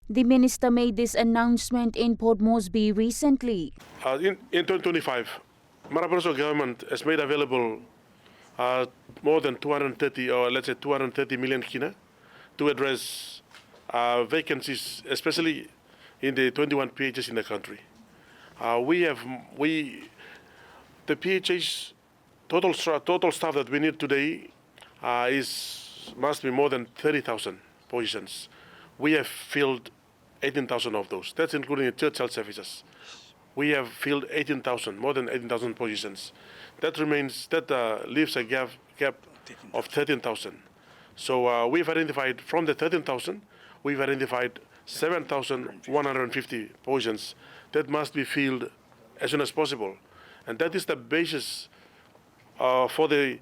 The minister made this announcement in Port Moresby recently. In 2025, Marabaroso government has made available more than 230, or let's say 230 million kina to address vacancies, especially in the 21 PHs in the country. The PHs total staff that we need today must be more than 30,000 positions. We have filled 18,000 of those. That's including the church health services. We have filled 18,000, more than 18,000 positions. That leaves a gap of 13,000. So we've identified, from the 13,000, we've identified 7,150 positions that must be filled as soon as possible. And that is the basis for the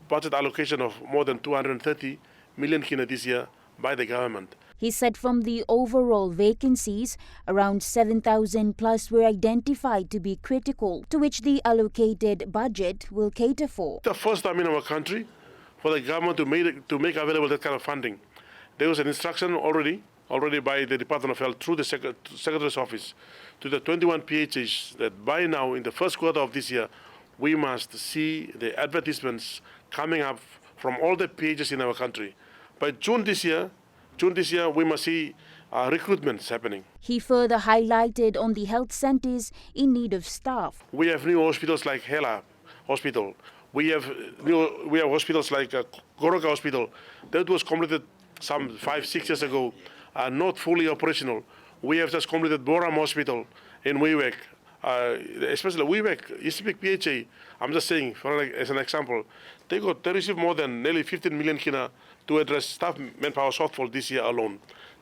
budget allocation of more than 230 million kina this year by the government. He said from the overall vacancies, around 7,000 plus were identified to be critical, to which the allocated budget will cater for. The first time in our country for the government to make available that kind of funding. There was an instruction already by the Department of Health through the Secretary's office to the 21 PHs that by now, in the first quarter of this year, we must see the advertisements coming up from all the PHs in our country. By June this year, we must see recruitments happening. He further highlighted on the health centers in need of staff. We have new hospitals like Hela Hospital. We have hospitals like Goroka Hospital that was completed some 5-6 years ago, not fully operational. We have just completed Boram Hospital in Wewak. Especially Wewak, East PHA, I'm just saying, as an example, they received more than nearly 15 million kina to address staff manpower shortfall this year alone.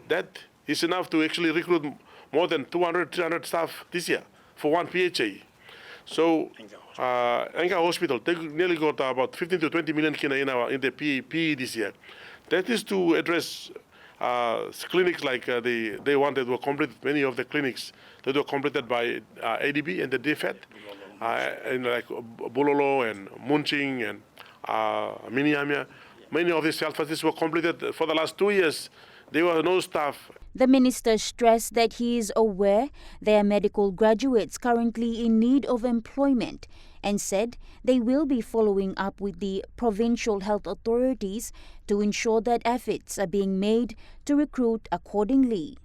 That is enough to actually recruit more than 200-300 staff this year for one PHA. So, Anga Hospital, they nearly got about 15 to 20 million kina in the PE this year. That is to address clinics like they wanted were completed. Many of the clinics that were completed by ADB and the DFAT, and like Bulolo and Munching and Miniamia. Many of these health facilities were completed for the last 2 years. There were no staff. The minister stressed that he is aware there are medical graduates currently in need of employment and said they will be following up with the provincial health authorities to ensure that efforts are being made to recruit accordingly.